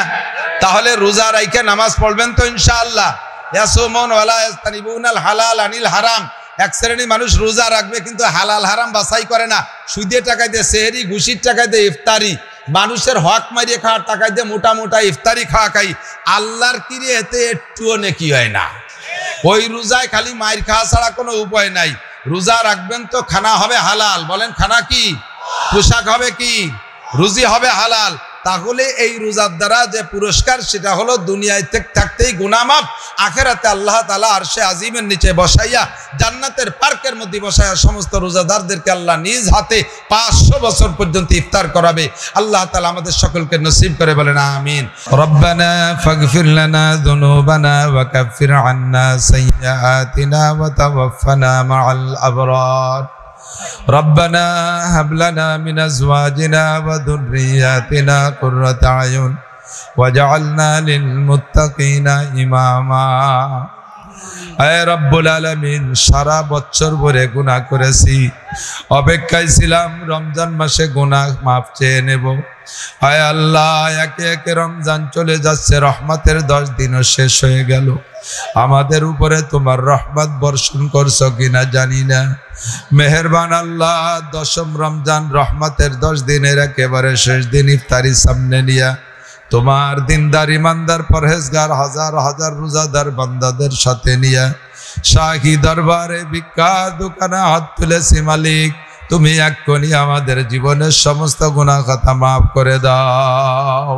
তাহলে রোজা রাইখে নামাজ পড়বেন তো ইনশাআল্লাহ। ইয়াসুমুন ওয়ালা ইয়াস্তানিবুনাল হালাল আনিল হারাম। এক শ্রেণীর মানুষ রোজা রাখবে কিন্তু হালাল হারাম বাছাই করে না, সুদে টাকা দিয়ে সেহরি, ঘুষির টাকা দিয়ে ইফতারি, মানুষের হক মারিয়ে খাওয়ার টাকা দিয়ে মোটা মোটা ইফতারি খাওয়া খাই। আল্লাহর কিরে এতে একটুও নেকি হয় না। ওই রোজায় খালি মাইর খাওয়া ছাড়া কোনো উপায় নাই। রোজা রাখবেন তো খানা হবে হালাল। বলেন খানা কি? পোশাক হবে কি? রুজি হবে হালাল। তাহলে এই রোজার দ্বারা যে পুরস্কার সেটা হলো দুনিয়ায় থাকতেই গুনাহ মাফ, আখিরাতে আল্লাহ তাআলা আরশে আজিমের নিচে বসাইয়া জান্নাতের পার্কের মধ্যে বসাইয়া সমস্ত রোজাদারদেরকে আল্লাহ নিজ হাতে 500 বছর পর্যন্ত ইফতার করাবে। আল্লাহ তাআলা আমাদের সকলকে নসিব করে, বলেন আমিন। রব্বানা ফাগফির লানা যুনুবানা ওয়া কাফির আন্না সাইয়্যাতিনা ওয়া তাওয়াফানা মাআল আবরার। ربنا هب لنا من أزواجنا وذرياتنا قرة أعين واجعلنا للمتقين إماما। আয় রব্বুল আলামিন, সারা বছর ভরে গুনাহ করেছি, অপেক্ষায় ছিলাম রমজান মাসে গুনাহ মাফ চেয়ে নেব। আয় আল্লাহ, একে একে রমজান চলে যাচ্ছে, রহমতের 10 দিনও শেষ হয়ে গেল। আমাদের উপরে তোমার রহমত বর্ষণ করছো কিনা জানি না। মেহেরবান আল্লাহ, 10ম রমজান রহমতের 10 দিনের একেবারে শেষ দিন, ইফতারি সামনে নিয়া তোমার দিনদার ইমানদার পরহেজগার হাজার হাজার রোজাদার বান্দাদের সাথে নিয়া শাহী দরবারে ভিক্ষা দোকানে হাত তুলেছি। মালিক, তুমি এক্ষুনি আমাদের জীবনের সমস্ত গুনাহ খাতা মাফ করে দাও।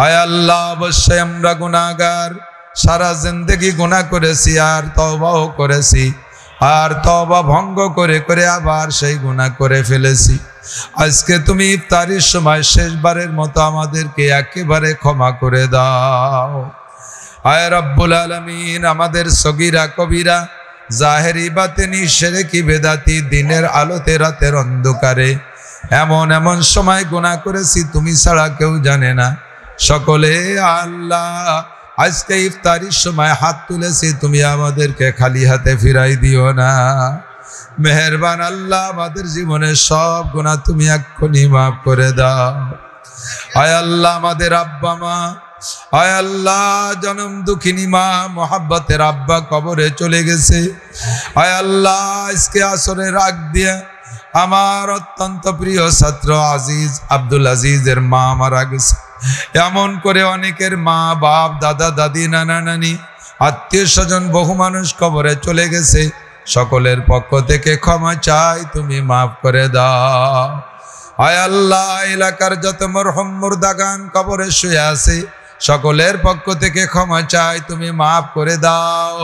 আয় আল্লাহ, অবশ্যই আমরা গুনাহগার, সারা জিন্দেগি গুনাহ করেছি আর তওবাও করেছি, আর তওবা ভঙ্গ করে করে আবার সেই গুনাহ করে ফেলেছি। আজকে তুমি ইফতারির সময় শেষবারের মতো আমাদেরকে একেবারে ক্ষমা করে দাও। আয় রব্বুল আলামিন, আমাদের সগীরা কবিরা, জাহেরি বাতিনি, শিরকি বেদাতি, দিনের আলোতে রাতের অন্ধকারে এমন এমন সময় গুনাহ করেছি তুমি ছাড়া কেউ জানে না। সকলে আল্লাহ আজকে ইফতারির সময় হাত তুলেছি, তুমি আমাদেরকে খালি হাতে ফিরাই দিও না। মেহেরবান আল্লাহ, আমাদের জীবনের সব গুনাহ তুমি এক্ষুনি মাফ করে দাও। আয় আল্লাহ, আমাদের আব্বা মা, আয় আল্লাহ জনম দুঃখিনী মা, মোহাব্বতের আব্বা কবরে চলে গেছে। আয় আল্লাহ, আজকে আসরের আগ দিয়ে আমার অত্যন্ত প্রিয় ছাত্র আজিজ আব্দুল আজিজের মা মারা গেছে। এমন করে অনেকের মা, বাপ, দাদা, দাদি, নানা, নানি, আত্মীয় স্বজন বহু মানুষ কবরে চলে গেছে। সকলের পক্ষ থেকে ক্ষমা চাই, তুমি মাফ করে দাও। আয় আল্লাহ, এলাকার যত মরহুম মুর্দাগান কবরে শুয়ে আছে, সকলের পক্ষ থেকে ক্ষমা চাই, তুমি মাফ করে দাও।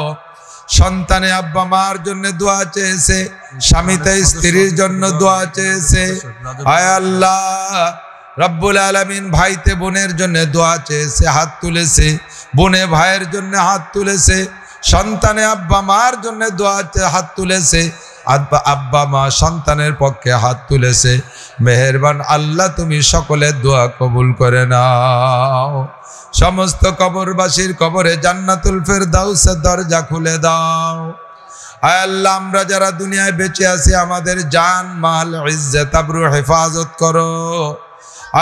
সন্তানে আব্বা মার জন্য দোয়া চেয়েছে, স্বামীতে স্ত্রীর জন্য দোয়া চেয়েছে। আয় আল্লাহ রব্বুল আলামিন, ভাইতে বোনের জন্য দোয়া চেয়েছে, হাত তুলেছে। বোনে ভাইয়ের জন্য হাত তুলেছে। সন্তানে আব্বা মার জন্য দোয়া হাত তুলেছে। আব্বা মা সন্তানের পক্ষে হাত তুলেছে। মেহেরবান আল্লাহ, তুমি সকলের দোয়া কবুল করে নাও। সমস্ত কবরবাসীর কবরে জান্নাতুল ফেরদাউসের দরজা খুলে দাও। আয় আল্লাহ, আমরা যারা দুনিয়ায় বেঁচে আছি, আমাদের জান মাল ইজ্জত আবরু হেফাজত করো।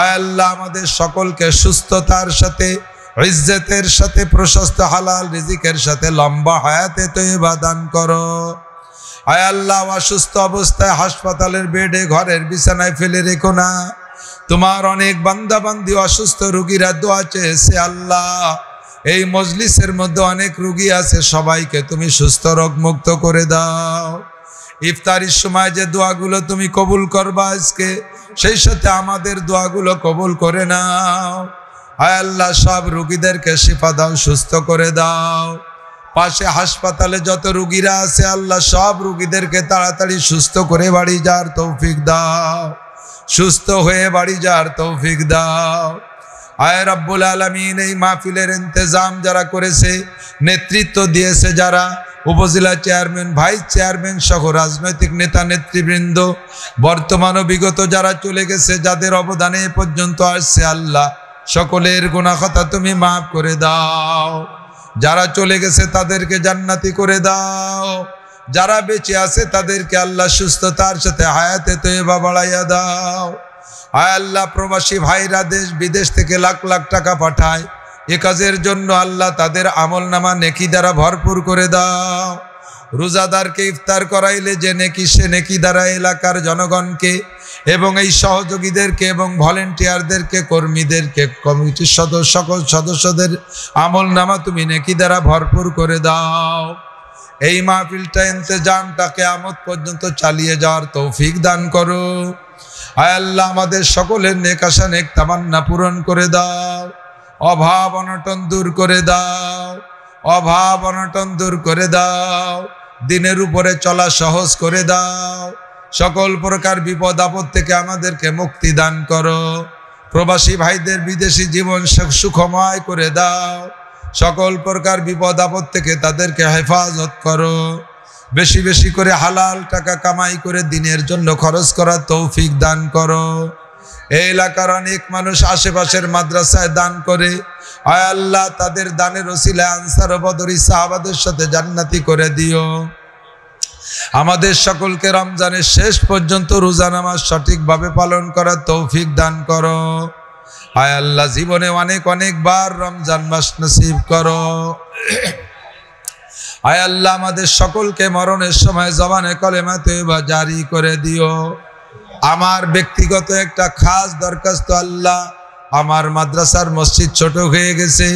আয় আল্লাহ, আমাদের সকলকে সুস্থতার সাথে, ইজ্জতের সাথে, প্রশস্ত হালাল রিজিকের সাথে লম্বা হায়াতে তয়্যিবা দান করো। আয় আল্লাহ, অসুস্থ অবস্থায় হাসপাতালের বেডে, ঘরের বিছানায় ফেলে রেখো না। তোমার অনেক বান্দা বান্দি অসুস্থ রোগীরা দোয়া চেয়েছে। আল্লাহ, এই মজলিসের মধ্যে অনেক রোগী আছে, সবাইকে তুমি সুস্থ রোগমুক্ত করে দাও। ইফতারির সময় যে দোয়াগুলো তুমি কবুল করবা আজকে, সেই সাথে আমাদের দোয়াগুলো কবুল করে নাও। আয় আল্লাহ, সব রোগীদেরকে শিফা দাও, সুস্থ করে দাও। পাশে হাসপাতালে যত রোগীরা আছে, আল্লাহ সব রোগীদেরকে তাড়াতাড়ি সুস্থ করে বাড়ি যাওয়ার তৌফিক দাও, সুস্থ হয়ে বাড়ি যাওয়ার তৌফিক দাও। আয় রব্বুল আলামিন, এই মাহফিলের ইন্তজাম যারা করেছে, নেতৃত্ব দিয়েছে যারা, উপজেলা চেয়ারম্যান, ভাইস চেয়ারম্যান সহ রাজনৈতিক নেতা নেতৃবৃন্দ, বর্তমান ও বিগত যারা চলে গেছে, যাদের অবদানে এ পর্যন্ত আসছে, আল্লাহ সকলের গুনাহ খাতা তুমি মাফ করে দাও। যারা চলে গেছে তাদেরকে জান্নাতি করে দাও। যারা বেঁচে আছে তাদেরকে আল্লাহ সুস্থতার সাথে হায়াতে তয়্যিবা বাড়াইয়া দাও। আয় আল্লাহ, প্রবাসী ভাইরা দেশ বিদেশ থেকে লাখ লাখ টাকা পাঠায় এ কাজের জন্য, আল্লাহ তাদের আমলনামা নেকি দ্বারা ভরপুর করে দাও। রোজাদারকে ইফতার করাইলে যে নেকি, সে নেকি দ্বারা এলাকার জনগণকে এবং এই সহযোগীদেরকে এবং ভলেন্টিয়ারদেরকে, কর্মীদেরকে, কমিটির সকল সদস্যদের আমলনামা তুমি নেকি দ্বারা ভরপুর করে দাও। এই মাহফিলটা ইন্তজামটা কিয়ামত পর্যন্ত চালিয়ে যাওয়ার তৌফিক দান করো। আয় আল্লাহ, আমাদের সকলের নেক আশা নেক তামান্না পূরণ করে দাও। অভাব অনটন দূর করে দাও, অভাব অনটন দূর করে দাও। দিনের উপরে চলা সহজ করে দাও। সকল প্রকার বিপদ আপদ থেকে আমাদেরকে মুক্তি দান করো। প্রবাসী ভাইদের বিদেশি জীবন সুখময় করে দাও। সকল প্রকার বিপদ আপদ থেকে তাদেরকে হেফাজত করো। বেশি বেশি করে হালাল টাকা কামাই করে দিনের জন্য খরচ করার তৌফিক দান করো। এই এলাকার অনেক মানুষ আশেপাশের মাদ্রাসায় দান করে, আয় আল্লাহ তাদের দানের ওসিলায় আনসার ও বদরি সাহাবাদের সাথে জান্নাতি করে দিও। আমাদের সকলকে রমজানের শেষ পর্যন্ত রোজা নামাজ সঠিকভাবে পালন করার তৌফিক দান করো। আয় আল্লাহ, জীবনে অনেক অনেকবার রমজান মাস নসিব করো। আয় আল্লাহ, আমাদের সকলকে মরণের সময় জবানে কলেমা তয়্যিবা জারি করে দিও। আমার ব্যক্তিগত একটা খাস দরখাস্ত, আল্লাহ আমার মাদ্রাসার মসজিদ ছোট হয়ে গেছে,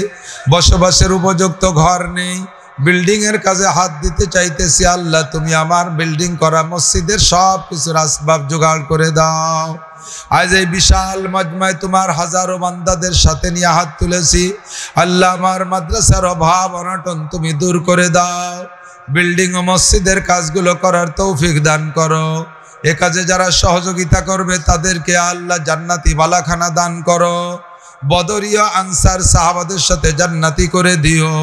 বসবাসের উপযুক্ত ঘর নেই, বিল্ডিং এর কাজে হাত দিতে চাইতেছি, আল্লাহ তুমি আমার বিল্ডিং করা মসজিদের সব কিছুর আসবাব জোগাড় করে দাও। আজ এই বিশাল মজমায় তোমার হাজারো বান্দাদের সাথে নিয়ে হাত তুলেছি, আল্লাহ আমার মাদ্রাসার অভাব অনটন তুমি দূর করে দাও। বিল্ডিং ও মসজিদের কাজগুলো করার তৌফিক দান করো। এ কাজে যারা সহযোগিতা করবে তাদেরকে আল্লাহ জান্নাতি বালাখানা দান করো। বদরিয়া আনসার সাহাবাদের সাথে জান্নাতি করে দিও।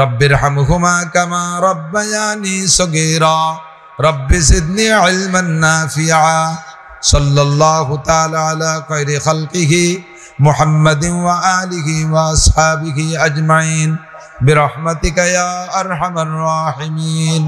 রব্বির হামহুমা কামা রব্বায়ানি সগীরা রব্বি জিদনি ইলমান নাফিআ। সাল্লাল্লাহু তাআলা আলা খায়রি খালকিহি মুহাম্মাদিন ওয়া আলিহি ওয়া আসহাবিহি আজমাইন বিরহমাতিকা ইয়া আরহামার রাহিমিন।